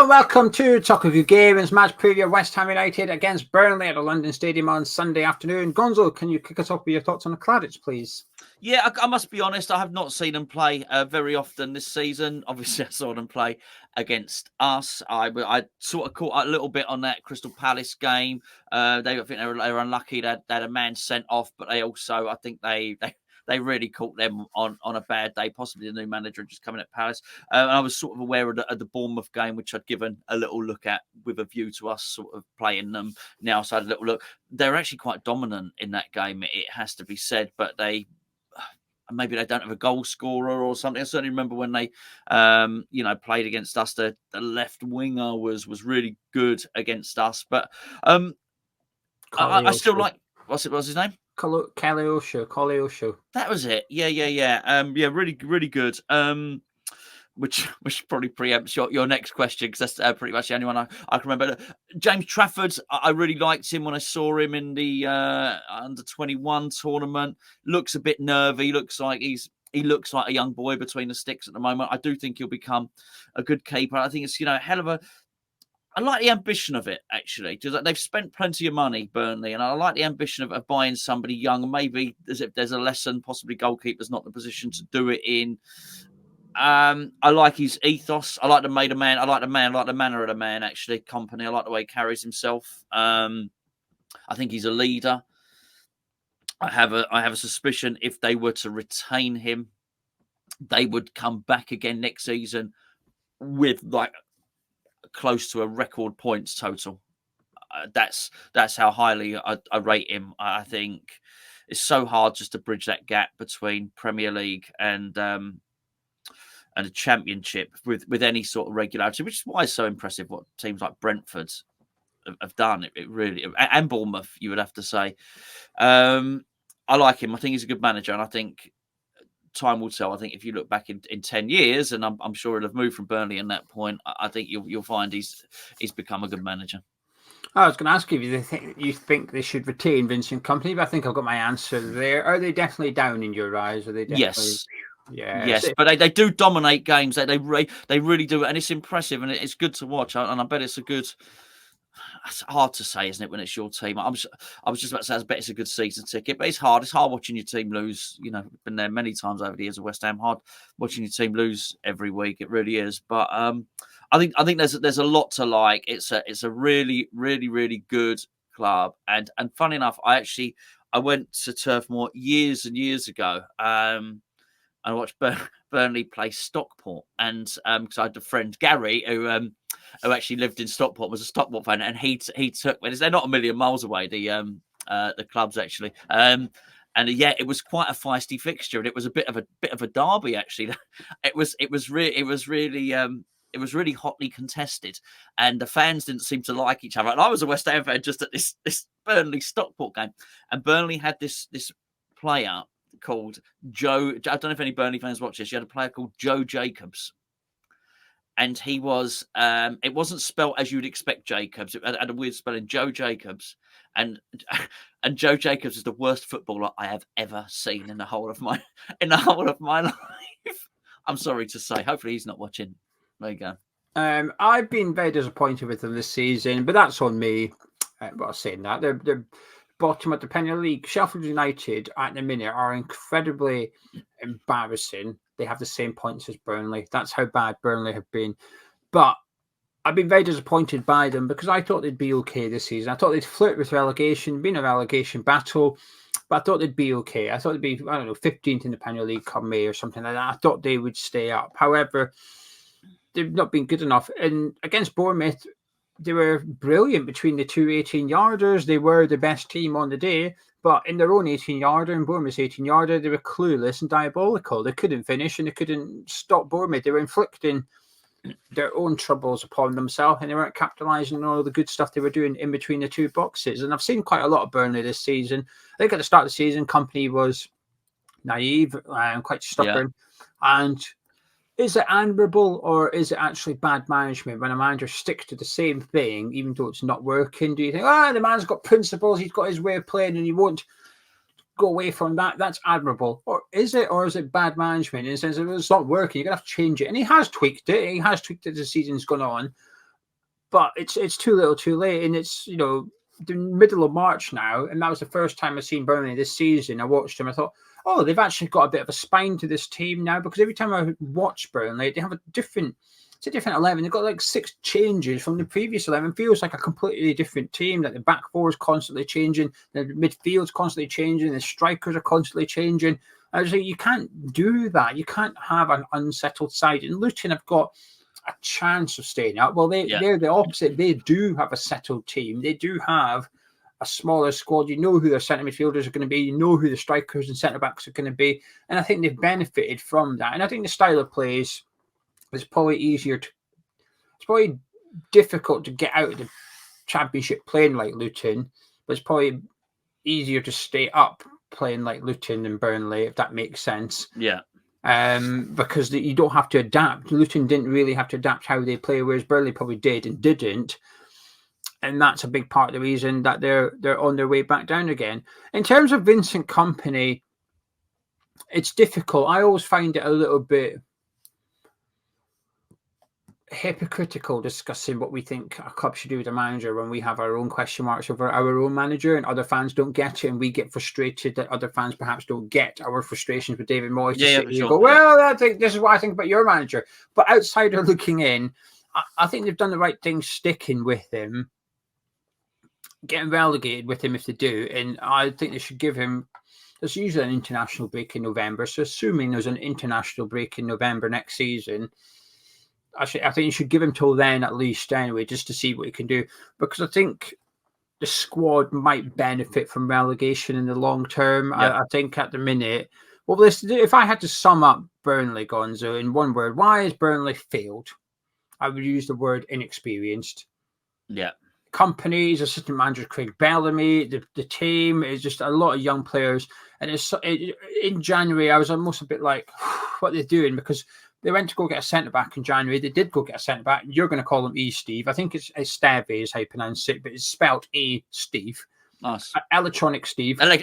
welcome to Talk of Your Games match preview. West Ham United against Burnley at the London Stadium on Sunday afternoon. Gonzo, can you kick us off with your thoughts on the Claddits, please? Yeah, I must be honest. I have not seen them play very often this season. Obviously, I saw them play against us. I sort of caught a little bit on that Crystal Palace game. I think they were unlucky that they had a man sent off, but they also, I think they really caught them on a bad day, possibly the new manager just coming at Palace. And I was sort of aware of the Bournemouth game, which I'd given a little look at with a view to us sort of playing them now. So I had a little look. They're actually quite dominant in that game, it has to be said, but maybe they don't have a goal scorer or something. I certainly remember when they, played against us. The left winger was really good against us. But I still like, what's his name? Koleosho. That was it. Yeah. Really, really good. Which probably preempts your next question, because that's pretty much the only one I can remember. James Trafford, I really liked him when I saw him in the under-21 tournament. Looks a bit nervy. Looks like he looks like a young boy between the sticks at the moment. I do think he'll become a good keeper. I think it's a hell of a. I like the ambition of it, actually, because they've spent plenty of money, Burnley, and I like the ambition of buying somebody young. Maybe there's a lesson, possibly goalkeeper's not the position to do it in. I like his ethos. I like the made a man. I like the manner of the man, actually. Kompany. I like the way he carries himself. I think he's a leader. I have a suspicion if they were to retain him, they would come back again next season with like close to a record points total. That's how highly I rate him. I think it's so hard just to bridge that gap between Premier League and a championship with any sort of regularity, which is why it's so impressive what teams like Brentford have done. It really, and Bournemouth, you would have to say. I like him. I think he's a good manager, and I think time will tell. I think if you look back in 10 years, and I'm sure he'll have moved from Burnley in that point, I think you'll find he's become a good manager. I was going to ask you you think they should retain Vincent Kompany, but I think I've got my answer there. Are they definitely down in your eyes? Are they definitely... Yes. Yes, but they do dominate games. They really do, and it's impressive, and it's good to watch. And I bet it's a good. It's hard to say, isn't it, when it's your team? I was just about to say, I bet it's a good season ticket, but it's hard. It's hard watching your team lose. Been there many times over the years of West Ham. Hard watching your team lose every week. It really is. But I think there's a lot to like. It's a really, really, really good club, and funny enough, I went to Turf Moor years and years ago. I watched Burnley play Stockport, and because I had a friend Gary who actually lived in Stockport, was a Stockport fan, and he took. They're not a million miles away. The clubs actually, and it was quite a feisty fixture, and it was a bit of a derby actually. It was really hotly contested, and the fans didn't seem to like each other. And I was a West Ham fan just at this Burnley Stockport game, and Burnley had this player called Joe. I don't know if any Burnley fans watch this. You had a player called Joe Jacobs, and he was. It wasn't spelled as you'd expect Jacobs. It had a weird spelling, Joe Jacobs, and Joe Jacobs is the worst footballer I have ever seen in the whole of my life. I'm sorry to say. Hopefully, he's not watching. There you go. I've been very disappointed with them this season, but that's on me. Well, saying that they're bottom of the Premier League. Sheffield United at the minute are incredibly embarrassing. They have the same points as Burnley. That's how bad Burnley have been. But I've been very disappointed by them because I thought they'd be okay this season. I thought they'd flirt with relegation, been a relegation battle, but I thought they'd be okay. I thought they'd be, 15th in the Premier League come May or something like that. I thought they would stay up. However, they've not been good enough. And against Bournemouth, they were brilliant between the two 18-yarders. They were the best team on the day, but in their own 18-yarder and Bournemouth's 18-yarder, they were clueless and diabolical. They couldn't finish and they couldn't stop Bournemouth. They were inflicting their own troubles upon themselves, and they weren't capitalising on all the good stuff they were doing in between the two boxes. And I've seen quite a lot of Burnley this season. I think at the start of the season, Kompany was naive and quite stubborn. Yeah. And is it admirable or is it actually bad management when a manager sticks to the same thing, even though it's not working? Do you think, the man's got principles, he's got his way of playing and he won't go away from that? That's admirable. Or is it bad management in the sense that it's not working, you're going to have to change it? And he has tweaked it. He has tweaked it as the season's gone on. but it's too little, too late, and it's the middle of March now, and that was the first time I've seen Burnley this season. I watched them, I thought, oh, they've actually got a bit of a spine to this team now, because every time I watch Burnley, they have a different 11. They've got like 6 changes from the previous 11. It feels like a completely different team. Like the back four is constantly changing, the midfield's constantly changing, the strikers are constantly changing. I was like, you can't do that. You can't have an unsettled side. And Luton have got a chance of staying up. Well, they're the opposite. They do have a settled team. They do have a smaller squad. You know who their centre midfielders are going to be. You know who the strikers and centre backs are going to be. And I think they've benefited from that. And I think the style of plays, it's probably difficult to get out of the Championship playing like Luton, but it's probably easier to stay up playing like Luton than Burnley, if that makes sense. Yeah. Because you don't have to adapt. Luton didn't really have to adapt how they play, whereas Burnley probably did and didn't. And that's a big part of the reason that they're on their way back down again. In terms of Vincent Kompany, it's difficult. I always find it a little bit hypocritical discussing what we think a club should do with a manager when we have our own question marks over our own manager and other fans don't get it, and we get frustrated that other fans perhaps don't get our frustrations with David Moyes. I think this is what I think about your manager. But outsider looking in, I think they've done the right thing sticking with him, getting relegated with him if they do, and I think they should give him. There's usually an international break in November, so assuming there's an international break in November next season, I think you should give him till then at least anyway, just to see what he can do. Because I think the squad might benefit from relegation in the long term. I think at the minute, if I had to sum up Burnley, Gonzo, in one word, why has Burnley failed? I would use the word inexperienced. Yeah. Companies, assistant manager Craig Bellamy, the team is just a lot of young players. And in January, I was almost a bit like, what are they doing? Because they went to go get a centre-back in January. They did go get a centre-back. You're going to call him E-Steve. I think it's Esteve is how you pronounce it, but it's spelled E-Steve. Nice. Electronic Steve. I like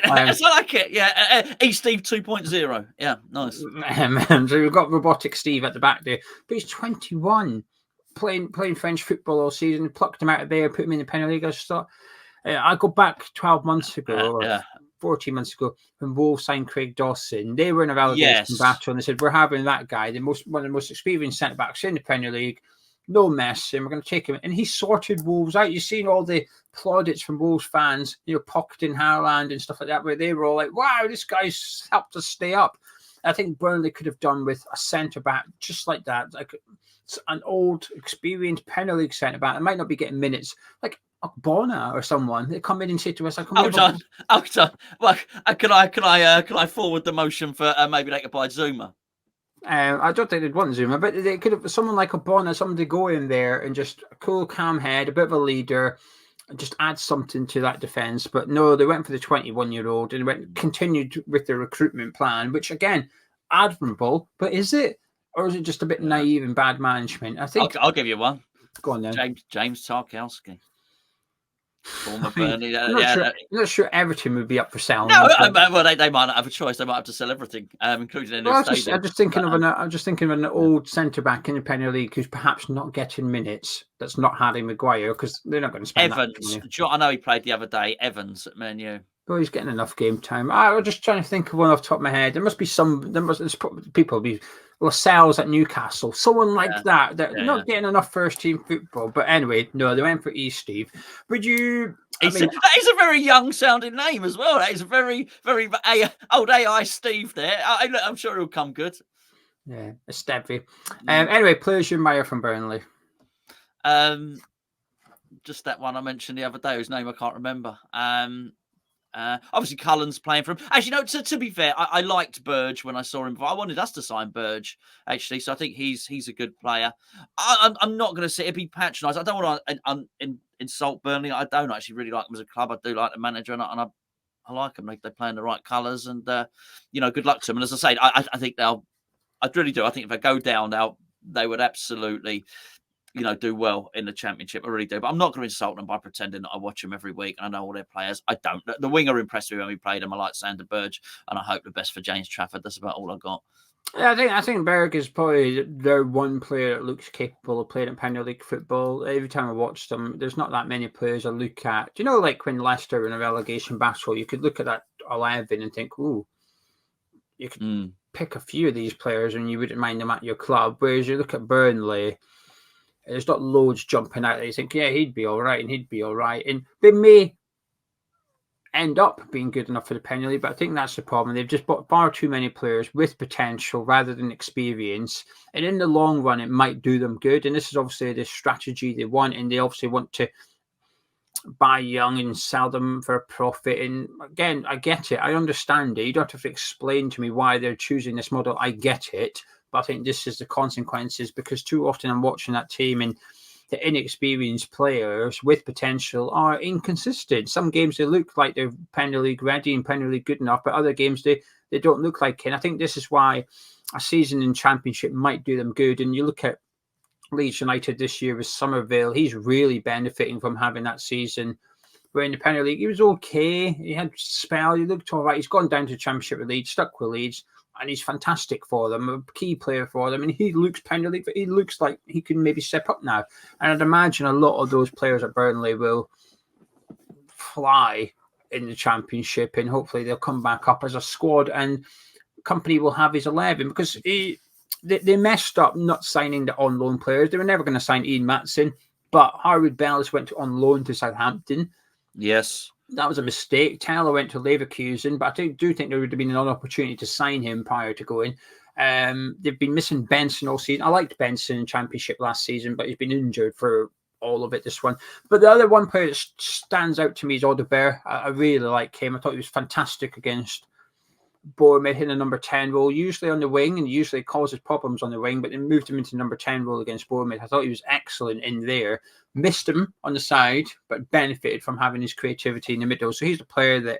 it. Yeah. E-Steve 2.0. Yeah, nice. So we've got Robotic Steve at the back there. But he's 21, playing French football all season. Plucked him out of there, put him in the Premier League. I go back 12 months ago. 14 months ago, when Wolves signed Craig Dawson, they were in a relegation battle, and they said, we're having that guy, one of the most experienced centre-backs in the Premier League, no mess, and we're going to take him. And he sorted Wolves out. You've seen all the plaudits from Wolves fans, pocketing Haaland and stuff like that, where they were all like, wow, this guy's helped us stay up. I think Burnley could have done with a centre-back just like that, like an old, experienced Premier League centre-back. It might not be getting minutes, like Bona or someone. They come in and say to us, Hold on. Well, can I forward the motion for maybe they could buy Zuma? I don't think they'd want Zuma, but they could have someone like Bona, someone to go in there and just a cool, calm head, a bit of a leader, and just add something to that defence. But no, they went for the 21-year-old and continued with their recruitment plan, which again, admirable. But is it, or is it just a bit naive and bad management? I think I'll give you one. Go on then. James Tarkowski. Former Burnley. I'm not sure Everton would be up for selling. No, well, they might not have a choice. They might have to sell everything, including their stadium. I'm just thinking of an old centre back in the Premier League who's perhaps not getting minutes. That's not Harry Maguire, because they're not going to spend Evans. I know he played the other day. Evans at Man U. Well, he's getting enough game time. I was just trying to think of one off the top of my head. There must be people be Lascelles at Newcastle, someone like that. They're not getting enough first team football. But anyway, no, they went for Steve. Would you? That is a very young sounding name as well. That is a very, very old AI Steve there. I'm sure it'll come good. Yeah, Esteve. Anyway, players you admire from Burnley. Just that one I mentioned the other day, whose name I can't remember. Obviously, Cullen's playing for him. Actually, no. To be fair, I liked Burge when I saw him. I wanted us to sign Burge, actually. So I think he's a good player. I'm not going to say it'd be patronised. I don't want to insult Burnley. I don't actually really like them as a club. I do like the manager, and I like them. They play in the right colours, and good luck to them. And as I say, I think I really do. I think if they go down, they would absolutely do well in the Championship. I really do. But I'm not going to insult them by pretending that I watch them every week and I know all their players. I don't. The winger impressed me when we played him. I like Sander Burge, and I hope the best for James Trafford. That's about all I got. I think Berg is probably their one player that looks capable of playing at Premier League football. Every time I watch them, there's not that many players I look at. Do you know, like when Leicester were in a relegation battle, you could look at that 11 and think, ooh, you could pick a few of these players and you wouldn't mind them at your club. Whereas you look at Burnley, there's not loads jumping out there. You think, yeah, he'd be all right and he'd be all right. And they may end up being good enough for the Premier League, but I think that's the problem. They've just bought far too many players with potential rather than experience, and in the long run it might do them good. And this is obviously the strategy they want, and they obviously want to buy young and sell them for a profit. And again, I get it, I understand it. You don't have to explain to me why they're choosing this model. I get it, but I think this is the consequences, because too often I'm watching that team and the inexperienced players with potential are inconsistent. Some games they look like they're Premier League ready and Premier League good enough, but other games they don't look like it. And I think this is why a season in Championship might do them good. And you look at Leeds United this year with Somerville, he's really benefiting from having that season. Where in the Premier League, he was okay. He had spell. He looked all right. He's gone down to Championship with Leeds, stuck with Leeds, and he's fantastic for them, a key player for them. And he looks Premier League, but he looks like he can maybe step up now. And I'd imagine a lot of those players at Burnley will fly in the Championship, and hopefully they'll come back up as a squad. And Kompany will have his 11, because they messed up not signing the on loan players. They were never going to sign Ian Matson, but Harwood Bellis went on loan to Southampton. Yes. That was a mistake. Taylor went to Leverkusen, but I do think there would have been an opportunity to sign him prior to going. They've been missing Benson all season. I liked Benson in Championship last season, but he's been injured for all of it this one. But the other one player that stands out to me is Audebert. I really like him. I thought he was fantastic against Bournemouth in the number 10 role, usually on the wing, and usually causes problems on the wing, but they moved him into number 10 role against Bournemouth. I thought he was excellent in there. Missed him on the side, but benefited from having his creativity in the middle. So he's a player that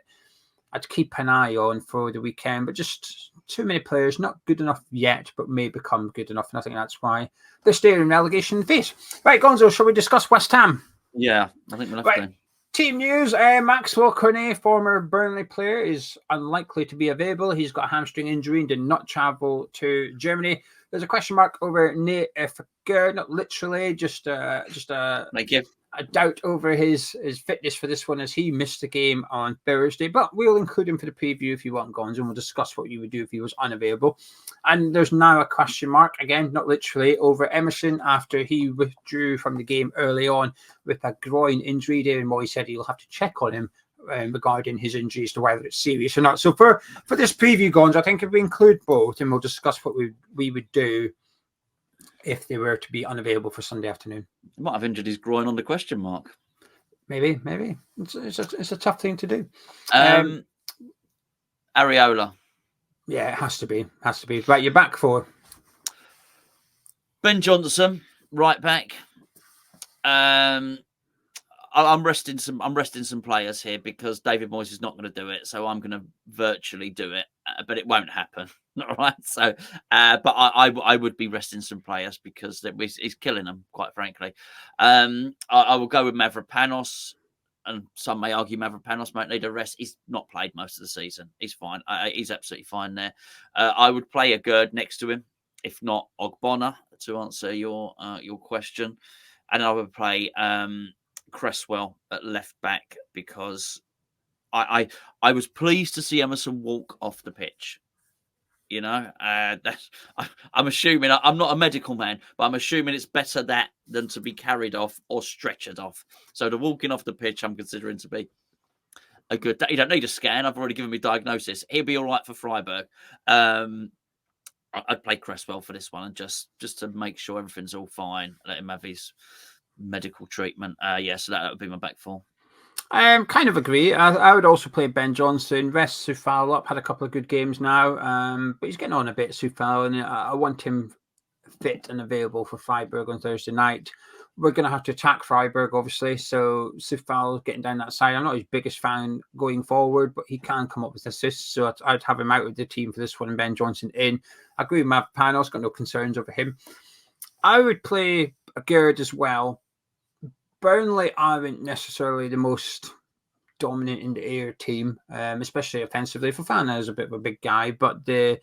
I'd keep an eye on for the weekend, but just too many players, not good enough yet, but may become good enough. And I think that's why they're staying in relegation phase. Right, Gonzo, shall we discuss West Ham? Yeah, I think we'll have to. Team news, Maxwell Cornet, former Burnley player, is unlikely to be available. He's got a hamstring injury and did not travel to Germany. There's a question mark over Nate Fagger, not literally, just Thank you. a doubt over his fitness for this one, as he missed the game on Thursday. But we'll include him for the preview if you want, Gonzo, and we'll discuss what you would do if he was unavailable. And there's now a question mark, again, not literally, over Emerson after he withdrew from the game early on with a groin injury. David Moyes said he'll have to check on him regarding his injury as to whether it's serious or not. So for this preview, Gonzo, I think if we include both, and we'll discuss what we would do if they were to be unavailable for Sunday afternoon. He might have injured his groin on the question mark. Maybe. It's a tough thing to do. Areola. Yeah, it has to be. Right, you're back for Ben Johnson, right back. I'm resting some players here because David Moyes is not going to do it, so I'm going to virtually do it, but it won't happen. All right. So, but I would be resting some players because he's killing them, quite frankly. I will go with Mavropanos, and some may argue Mavropanos might need a rest. He's not played most of the season. He's fine. He's absolutely fine there. I would play a Gerd next to him, if not Ogbonna, to answer your question, and I would play Cresswell at left back because I was pleased to see Emerson walk off the pitch. You know, I'm assuming, I'm not a medical man, but I'm assuming it's better that than to be carried off or stretchered off. So the walking off the pitch, I'm considering to be a good. You don't need a scan. I've already given me diagnosis. He'll be all right for Freiburg. I'd play Cresswell for this one, and just to make sure everything's all fine, let him have his medical treatment. So that would be my back four. Kind of agree. I would also play Ben Johnson. Rest Soufal up, had a couple of good games now, but he's getting on a bit, Soufal, and I want him fit and available for Freiburg on Thursday night. We're going to have to attack Freiburg, obviously, so Soufal getting down that side. I'm not his biggest fan going forward, but he can come up with assists, so I'd have him out of the team for this one and Ben Johnson in. I agree with Mavropanos, got no concerns over him. I would play a Gerd as well. Burnley aren't necessarily the most dominant in the air team, especially offensively. Fofana is a bit of a big guy, but the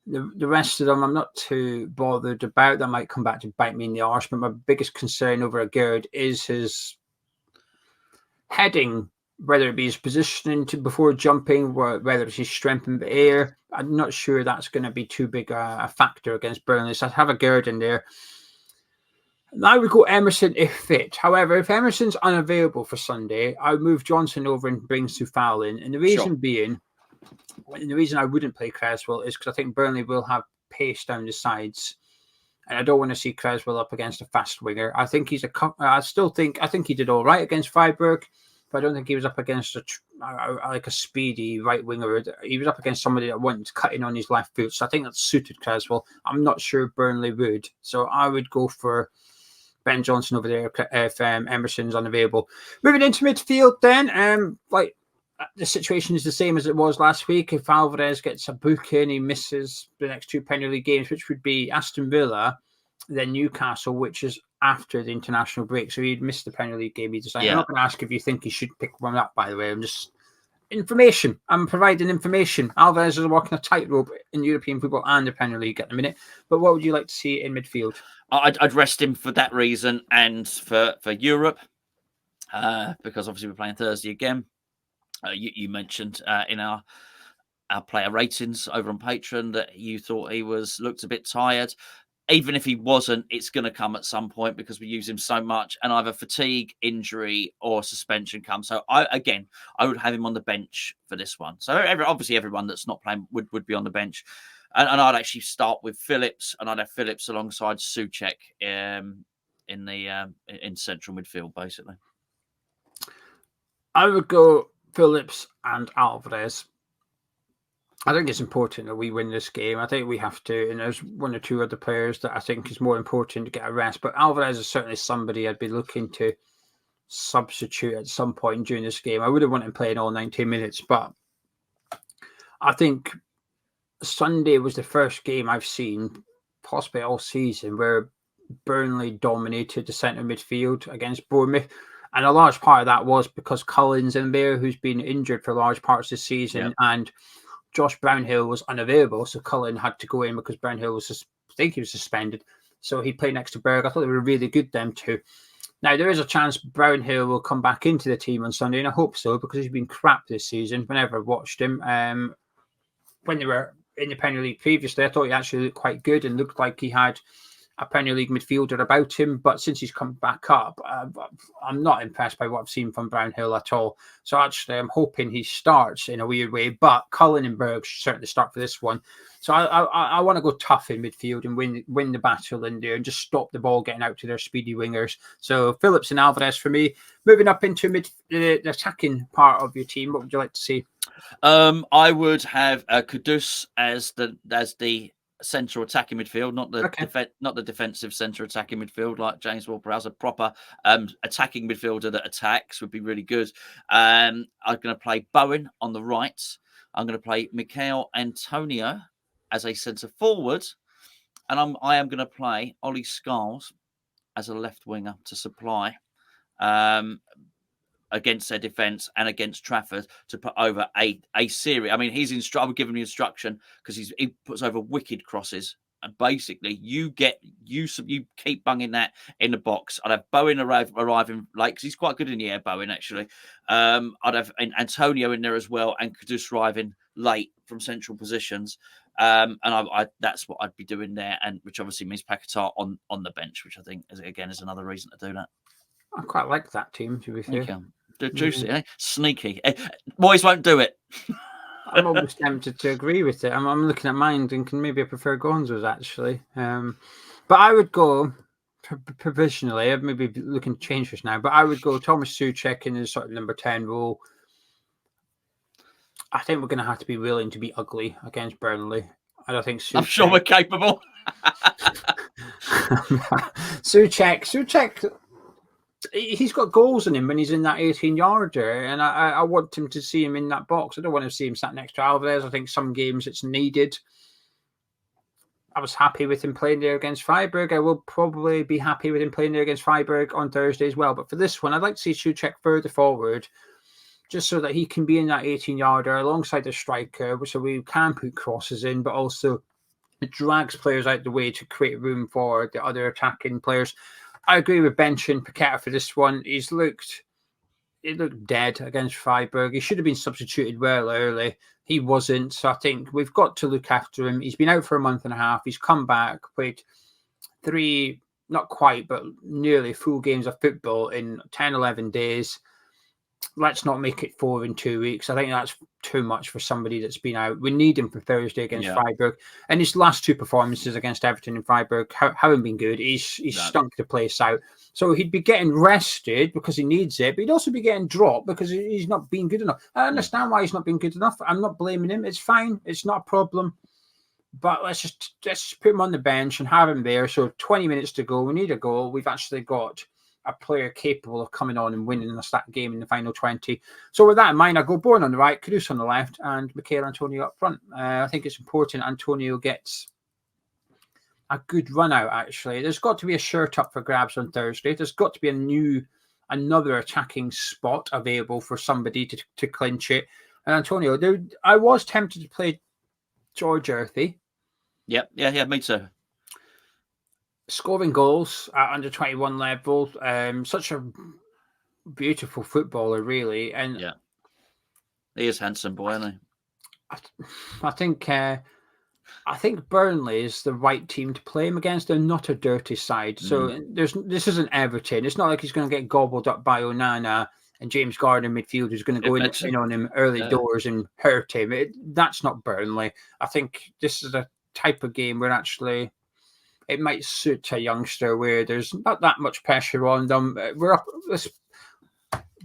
The rest of them, I'm not too bothered about. That might come back to bite me in the arse. But my biggest concern over Agard is his heading, whether it be his positioning before jumping, whether it's his strength in the air. I'm not sure that's going to be too big a factor against Burnley. So I'd have Agard in there. Now we go Emerson if fit. However, if Emerson's unavailable for Sunday, I would move Johnson over and bring Soufal in. And the reason being, and the reason I wouldn't play Creswell is because I think Burnley will have pace down the sides. And I don't want to see Creswell up against a fast winger. I think I think he did all right against Freiburg, but I don't think he was up against a speedy right winger. He was up against somebody that wanted cutting on his left foot. So I think that suited Creswell. I'm not sure Burnley would. So I would go for Ben Johnson over there if Emerson's unavailable. Moving into midfield then, the situation is the same as it was last week. If Alvarez gets a booking, he misses the next two Premier League games, which would be Aston Villa, then Newcastle, which is after the international break. So he'd missed the Premier League game. I'm not going to ask if you think he should pick one up, by the way. I'm just information. I'm providing information. Alvarez is walking a tightrope in European football and the Premier League at the minute. But what would you like to see in midfield? I'd rest him for that reason and for Europe, because obviously we're playing Thursday again. You mentioned in our player ratings over on Patreon that you thought he looked a bit tired. Even if he wasn't, it's going to come at some point because we use him so much, and either fatigue, injury, or suspension comes. So I would have him on the bench for this one. So obviously everyone that's not playing would be on the bench, and I'd actually start with Phillips, and I'd have Phillips alongside Souček in central midfield, basically. I would go Phillips and Alvarez. I think it's important that we win this game. I think we have to, and there's one or two other players that I think is more important to get a rest. But Alvarez is certainly somebody I'd be looking to substitute at some point during this game. I would have wanted him playing all 90 minutes, but I think Sunday was the first game I've seen, possibly all season, where Burnley dominated the centre midfield against Bournemouth. And a large part of that was because Cullen's in there, who's been injured for large parts of the season, and Josh Brownhill was unavailable, so Cullen had to go in because Brownhill was, I think he was suspended. So he played next to Berg. I thought they were really good, them two. Now, there is a chance Brownhill will come back into the team on Sunday, and I hope so, because he's been crap this season whenever I've watched him. When they were in the Premier League previously, I thought he actually looked quite good and looked like he had a Premier League midfielder about him, but since he's come back up, I'm not impressed by what I've seen from Brownhill at all. So actually, I'm hoping he starts in a weird way, but Cullen and Berg should certainly start for this one. So I want to go tough in midfield and win the battle in there and just stop the ball getting out to their speedy wingers. So Phillips and Alvarez for me. Moving up into the attacking part of your team, what would you like to see? I would have Kudus as the central attacking midfield, not the defensive centre attacking midfield like James Ward-Prowse. A proper attacking midfielder that attacks would be really good. I'm going to play Bowen on the right. I'm going to play Mikel Antonio as a centre forward, and I am going to play Ollie Scholes as a left winger to supply against their defence and against Trafford to put over a series. I mean, I would give him the instruction because he puts over wicked crosses. And basically, you keep bunging that in the box. I'd have Bowen arriving late because he's quite good in the air, Bowen, actually. I'd have Antonio in there as well and Kudus arriving late from central positions. And that's what I'd be doing there, and which obviously means Paqueta on the bench, which I think, is another reason to do that. I quite like that team, to be fair. Juicy, eh? Sneaky. Moyes won't do it. I'm almost tempted to agree with it. I'm looking at mine thinking maybe I prefer Gonzo's, actually. But I would go, provisionally, I'm maybe looking to change this now, but I would go Thomas Souček in the sort of number 10 role. I think we're going to have to be willing to be ugly against Burnley. I don't think Souček... I'm sure we're capable. Souček... He's got goals in him when he's in that 18-yarder, and I want him to see him in that box. I don't want to see him sat next to Alvarez. I think some games it's needed. I was happy with him playing there against Freiburg. I will probably be happy with him playing there against Freiburg on Thursday as well. But for this one, I'd like to see Souček further forward, just so that he can be in that 18-yarder alongside the striker, so we can put crosses in, but also It drags players out the way to create room for the other attacking players. I agree with benching Paqueta for this one. He looked dead against Freiburg. He should have been substituted well early. He wasn't. So I think we've got to look after him. He's been out for a month and a half. He's come back, played 3, not quite, but nearly full games of football in 10, 11 days. Let's not make it 4 in 2 weeks. I think that's too much for somebody that's been out. We need him for Thursday against Freiburg. And his last 2 performances against Everton and Freiburg haven't been good. He's stunk the place out. So he'd be getting rested because he needs it, but he'd also be getting dropped because he's not been good enough. I understand why he's not been good enough. I'm not blaming him. It's fine. It's not a problem. But let's just put him on the bench and have him there. So 20 minutes to go. We need a goal. We've actually got a player capable of coming on and winning the game in the final 20. So with that in mind, I go Bourne on the right, Kudus on the left, and Mikel Antonio up front. I think it's important Antonio gets a good run out, actually. There's got to be a shirt up for grabs on Thursday. There's got to be another attacking spot available for somebody to clinch it. And Antonio, I was tempted to play George Earthy. Yeah, me too. Scoring goals at under 21 level, such a beautiful footballer, really. And yeah, he is handsome boy, isn't he? I think Burnley is the right team to play him against. They're not a dirty side, so this isn't Everton. It's not like he's going to get gobbled up by Onana and James Gardner midfield who's going to go in on him early doors and hurt him. That's not Burnley. I think this is a type of game where actually it might suit a youngster where there's not that much pressure on them.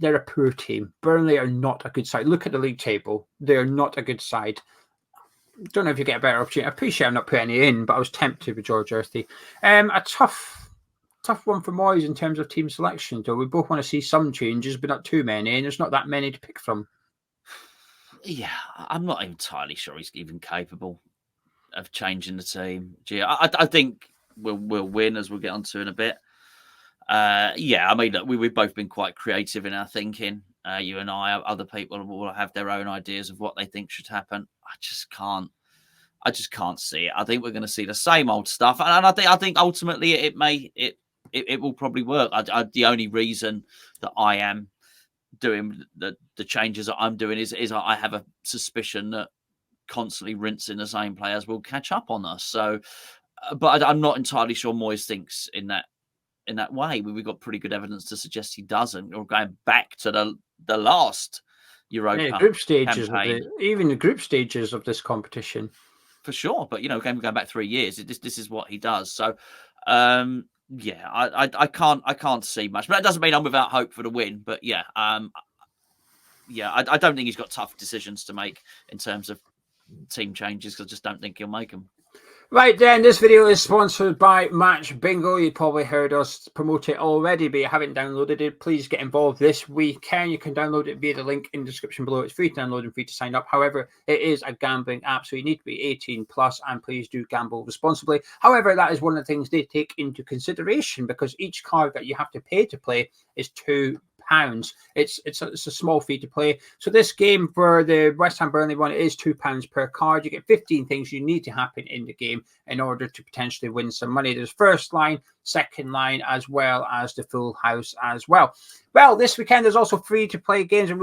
They're a poor team. Burnley are not a good side. Look at the league table. They're not a good side. Don't know if you get a better opportunity. I appreciate I'm not putting any in, but I was tempted with George Earthy. A tough one for Moyes in terms of team selection, though. We both want to see some changes, but not too many, and there's not that many to pick from. Yeah, I'm not entirely sure he's even capable of changing the team. I think we'll win, as we'll get onto in a bit. I mean, look, we've both been quite creative in our thinking. You and I, other people will have their own ideas of what they think should happen. I just can't see it. I think we're going to see the same old stuff, and I think ultimately it will probably work. The only reason that I am doing the changes that I'm doing is I have a suspicion that constantly rinsing the same players will catch up on us. So, but I'm not entirely sure Moyes thinks in that way. We've got pretty good evidence to suggest he doesn't. Or going back to the last Europa group stages, even the group stages of this competition, for sure. But going back 3 years, this is what he does. So, I can't see much. But that doesn't mean I'm without hope for the win. But I don't think he's got tough decisions to make in terms of team changes, because I just don't think he'll make them. Right then, this video is sponsored by Match Bingo. You probably heard us promote it already, but you haven't downloaded it. Please get involved this weekend. You can download it via the link in the description below. It's free to download and free to sign up. However, it is a gambling app, so you need to be 18 plus, and please do gamble responsibly. However, that is one of the things they take into consideration, because each card that you have to pay to play is £2. It's a small fee to play. So this game for the West Ham Burnley one is £2 per card. You get 15 things you need to happen in the game in order to potentially win some money. There's first line, second line, as well as the full house as well. Well, this weekend there's also free to play games, and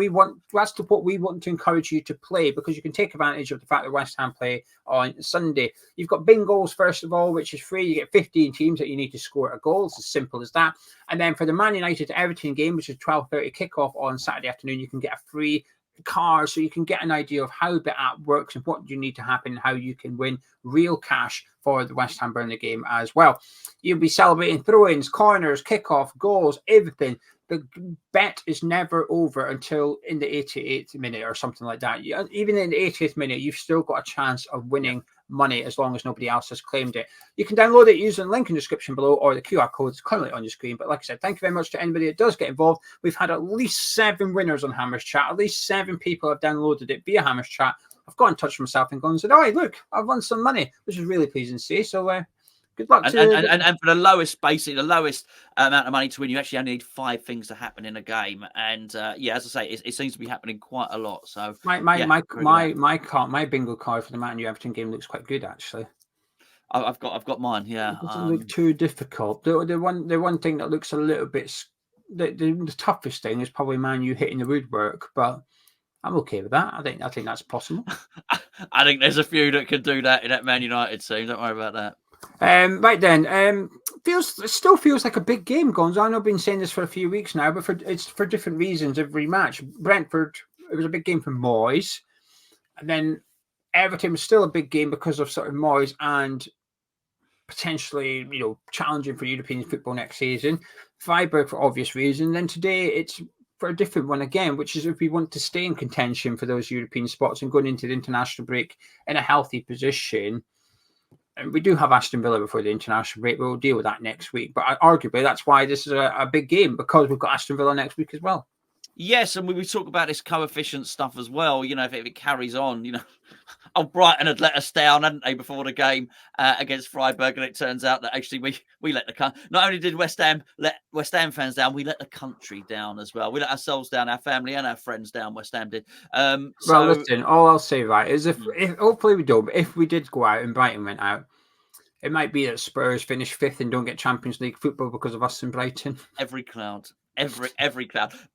that's what we want to encourage you to play, because you can take advantage of the fact that West Ham play on Sunday. You've got bingos, first of all, which is free. You get 15 teams that you need to score a goal. It's as simple as that. And then for the Man United Everton game, which is 12:30 kickoff on Saturday afternoon, you can get a free car, so you can get an idea of how the app works and what you need to happen and how you can win real cash for the West Ham Burnley game as well. You'll be celebrating throw-ins, corners, kickoff, goals, everything. The bet is never over until in the 88th minute or something like that. Even in the 80th minute, you've still got a chance of winning money as long as nobody else has claimed it. You can download it using the link in the description below, or the QR code is currently on your screen. But like I said, thank you very much to anybody that does get involved. We've had at least 7 winners on Hammers Chat. At least 7 people have downloaded it via Hammers Chat. I've got in touch with myself and gone and said, "Oh, look, I've won some money," which is really pleasing to see. So good luck to and for the lowest, basically the lowest amount of money to win, you actually only need 5 things to happen in a game. And as I say, it seems to be happening quite a lot. So my bingo card for the Man U Everton game looks quite good, actually. I've got mine. Yeah, it doesn't look too difficult. The one thing that looks a little bit the toughest thing is probably Man U hitting the woodwork, but I'm okay with that. I think that's possible. I think there's a few that can do that in that Man United team. Don't worry about that. Right then, it still feels like a big game, Gonzo. I know I've been saying this for a few weeks now, but it's for different reasons every match. Brentford, it was a big game for Moyes, and then Everton was still a big game because of sort of Moyes and potentially, challenging for European football next season. Freiburg for obvious reasons. Then today it's for a different one again, which is if we want to stay in contention for those European spots and going into the international break in a healthy position. And we do have Aston Villa before the international break. We'll deal with that next week. But arguably, that's why this is a big game, because we've got Aston Villa next week as well. Yes, and we talk about this coefficient stuff as well. If it carries on, Brighton had let us down, hadn't they, before the game against Freiburg, and it turns out that actually we let not only did West Ham let West Ham fans down, we let the country down as well. We let ourselves down, our family and our friends down. West Ham did. Well, listen, all I'll say is if hopefully we don't, but if we did go out and Brighton went out, it might be that Spurs finish fifth and don't get Champions League football because of us in Brighton. Every cloud.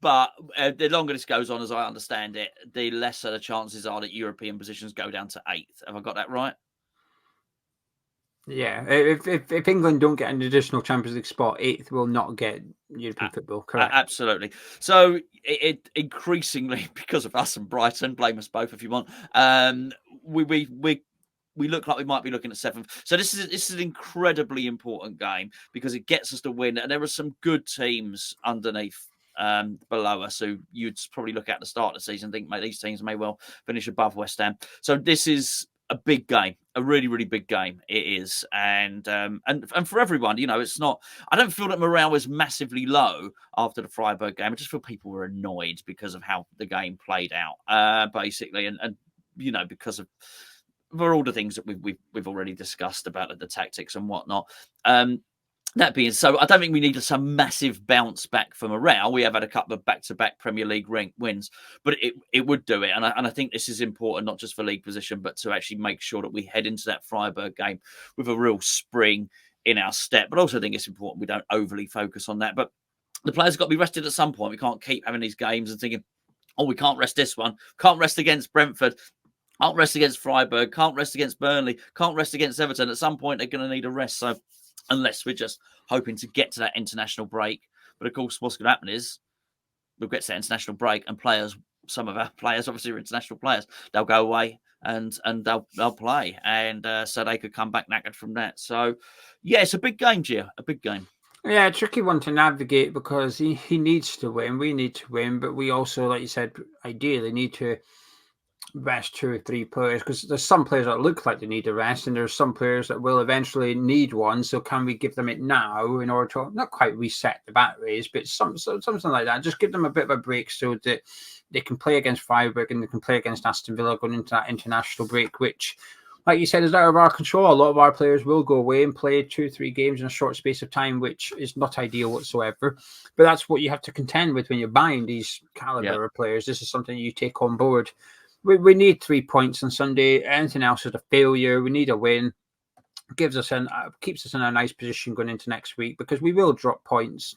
But the longer this goes on, as I understand it, the lesser the chances are that European positions go down to 8th. Have I got that right? Yeah. If England don't get an additional Champions League spot, 8th will not get European football. Correct. Absolutely. So it increasingly, because of us and Brighton, blame us both if you want, we look like we might be looking at 7th. So this is an incredibly important game because it gets us to win. And there are some good teams underneath below us who you'd probably look at the start of the season and think, mate, these teams may well finish above West Ham. So this is a big game, a really, really big game. It is. And for everyone, it's not, I don't feel that morale was massively low after the Freiburg game. I just feel people were annoyed because of how the game played out, basically. And because of, for all the things that we've already discussed about the tactics and whatnot. That being so, I don't think we need some massive bounce back for morale. We have had a couple of back-to-back Premier League wins, but it would do it. And I think this is important, not just for league position, but to actually make sure that we head into that Freiburg game with a real spring in our step. But also I think it's important we don't overly focus on that. But the players have got to be rested at some point. We can't keep having these games and thinking, we can't rest this one. Can't rest against Brentford. Can't rest against Freiburg, can't rest against Burnley, can't rest against Everton. At some point, they're going to need a rest. So unless we're just hoping to get to that international break. But of course, what's going to happen is we'll get to that international break and some of our players, obviously are international players, they'll go away and they'll play. And so they could come back knackered from that. So, yeah, it's a big game, Gio, a big game. Yeah, a tricky one to navigate because he needs to win. We need to win. But we also, like you said, ideally need to rest 2 or 3 players because there's some players that look like they need a rest and there's some players that will eventually need one. So can we give them it now in order to not quite reset the batteries, but something like that? Just give them a bit of a break so that they can play against Freiburg and they can play against Aston Villa going into that international break, which, like you said, is out of our control. A lot of our players will go away and play 2 or 3 games in a short space of time, which is not ideal whatsoever. But that's what you have to contend with when you're buying these caliber of players. This is something you take on board. We need 3 points on Sunday. Anything else is a failure. We need a win. Keeps us in a nice position going into next week because we will drop points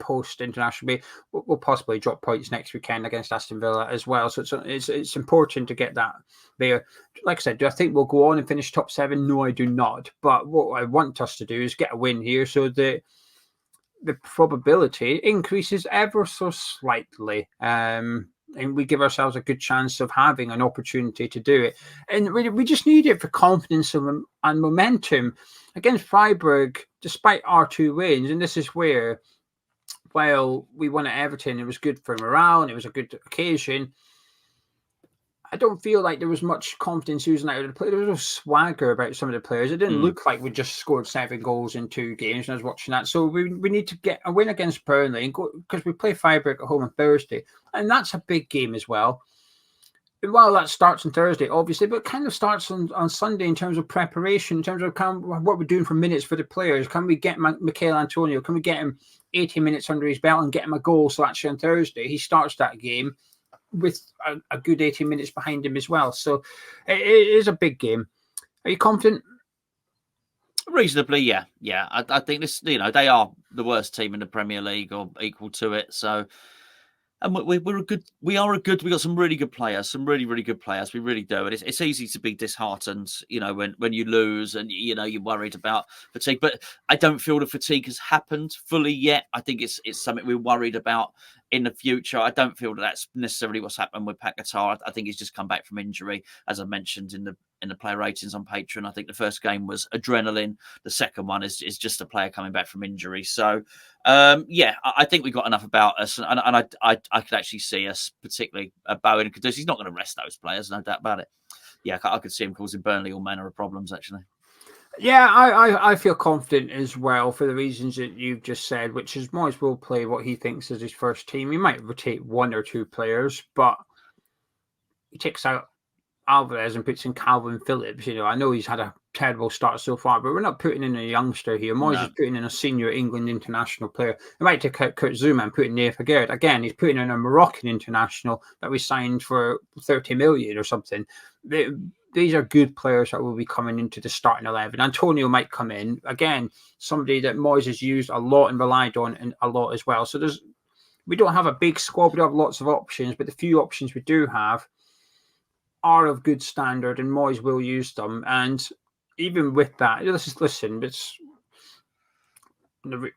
post international break. We'll possibly drop points next weekend against Aston Villa as well. So it's important to get that there. Like I said, do I think we'll go on and finish top 7? No, I do not. But what I want us to do is get a win here so that the probability increases ever so slightly. And we give ourselves a good chance of having an opportunity to do it. And we just need it for confidence and momentum. Against Freiburg, despite our 2 wins, and this is where, while we won at Everton, it was good for morale and it was a good occasion, I don't feel like there was much confidence using that. There was no swagger about some of the players. It didn't look like we just scored 7 goals in 2 games, and I was watching that. So we need to get a win against Burnley and go, because we play Freiburg at home on Thursday, and that's a big game as well. And while that starts on Thursday, obviously, but it kind of starts on Sunday in terms of preparation, in terms of what we're doing for minutes for the players. Can we get Mikel Antonio? Can we get him 80 minutes under his belt and get him a goal? So actually on Thursday, he starts that game with a good 18 minutes behind him as well. So it is a big game. Are you confident? Reasonably, yeah. I think this, they are the worst team in the Premier League or equal to it. So, and we got some really good players, some really, really good players. We really do. And it's easy to be disheartened, when you lose and, you're worried about fatigue. But I don't feel the fatigue has happened fully yet. I think it's something we're worried about in the future. I don't feel that that's necessarily what's happened with Paqueta. I think he's just come back from injury, as I mentioned in the player ratings on Patreon. I think the first game was adrenaline. The second one is just a player coming back from injury. So, I think we got enough about us, and I could actually see us, particularly Bowen, because he's not going to rest those players, no doubt about it. Yeah, I could see him causing Burnley all manner of problems, actually. Yeah, I feel confident as well for the reasons that you've just said, which is Moyes will play what he thinks is his first team. He might rotate one or two players, but he takes out Alvarez and puts in Calvin Phillips. I know he's had a terrible start so far, but we're not putting in a youngster here. Moyes is putting in a senior England international player. He might take out Kurt Zouma and put in Naif Aguerd. Again, he's putting in a Moroccan international that we signed for 30 million or something. These are good players that will be coming into the starting 11. Antonio might come in. Again, somebody that Moyes has used a lot and relied on and a lot as well. So we don't have a big squad. We don't have lots of options, but the few options we do have are of good standard, and Moyes will use them. And even with that, listen, it's I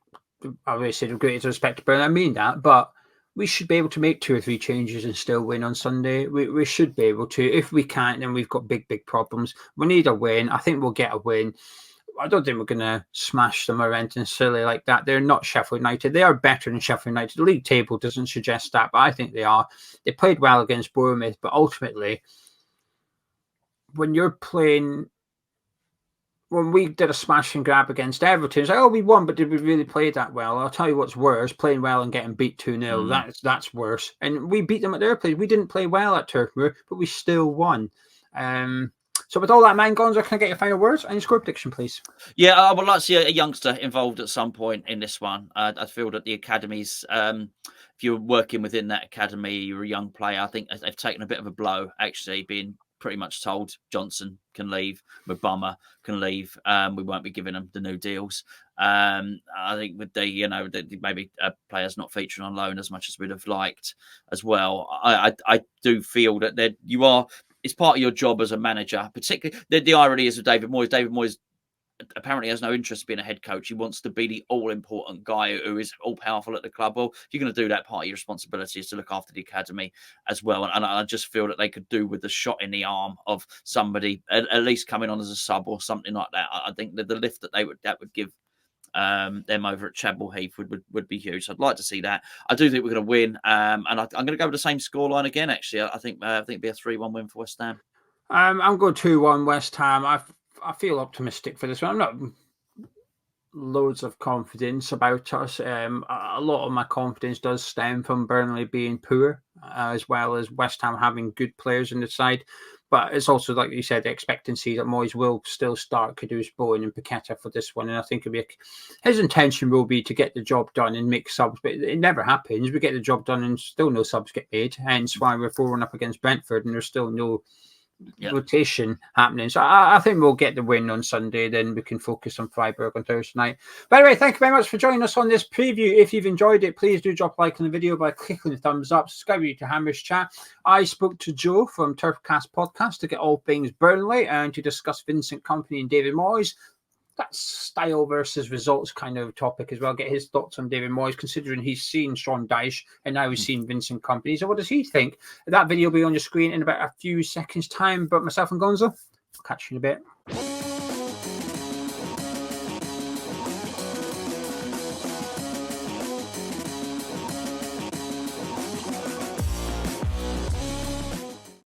always say the greatest respect to Burnley. I mean that, but we should be able to make 2 or 3 changes and still win on Sunday. We should be able to. If we can't, then we've got big problems. We need a win. I think we'll get a win. I don't think we're going to smash them or anything silly like that. They're not Sheffield United. They are better than Sheffield United. The league table doesn't suggest that, but I think they are. They played well against Bournemouth, but ultimately, when you're playing, when we did a smash and grab against Everton, it's like, oh, we won, but did we really play that well? I'll tell you what's worse, playing well and getting beat 2-0. That's worse. And we beat them at their place. We didn't play well at Turf Moor, but we still won. So with all that in mind, Gonzo, can I get your final words and your score prediction, please? Yeah, I would like to see a youngster involved at some point in this one. I feel that the academies, if you're working within that academy, you're a young player, I think they've taken a bit of a blow, actually, being pretty much told Johnson can leave, Mubama can leave. We won't be giving them the new deals. I think with maybe players not featuring on loan as much as we'd have liked as well. I do feel that it's part of your job as a manager, particularly the irony is with David Moyes. David Moyes apparently has no interest in being a head coach. He wants to be the all-important guy who is all-powerful at the club. Well, if you're going to do that, part of your responsibility is to look after the academy as well. And I just feel that they could do with the shot in the arm of somebody at least coming on as a sub or something like that. I think that the lift that would give them over at Chadwell Heath would be huge. So I'd like to see that. I do think we're going to win, and I'm going to go with the same scoreline again. Actually, I think it'll be a 3-1 win for West Ham. I'm going 2-1 West Ham. I feel optimistic for this one. I'm not loads of confidence about us. A lot of my confidence does stem from Burnley being poor, as well as West Ham having good players in the side. But it's also, like you said, the expectancy that Moyes will still start Kudus, Bowen and Paqueta for this one. And I think his intention will be to get the job done and make subs. But it never happens. We get the job done and still no subs get made. Hence why we're 4-1 up against Brentford and there's still no rotation happening. So I think we'll get the win on Sunday. Then we can focus on Freiburg on Thursday night. By the way, thank you very much for joining us on this preview. If you've enjoyed it, please do drop a like on the video by clicking the thumbs up. Subscribe to Hammers Chat. I spoke to Joe from Turfcast Podcast to get all things Burnley and to discuss Vincent Kompany and David Moyes. That style versus results kind of topic as well. Get his thoughts on David Moyes, considering he's seen Sean Dyche and now he's seen Vincent Kompany. So what does he think? That video will be on your screen in about a few seconds' time. But myself and Gonzo, I'll catch you in a bit.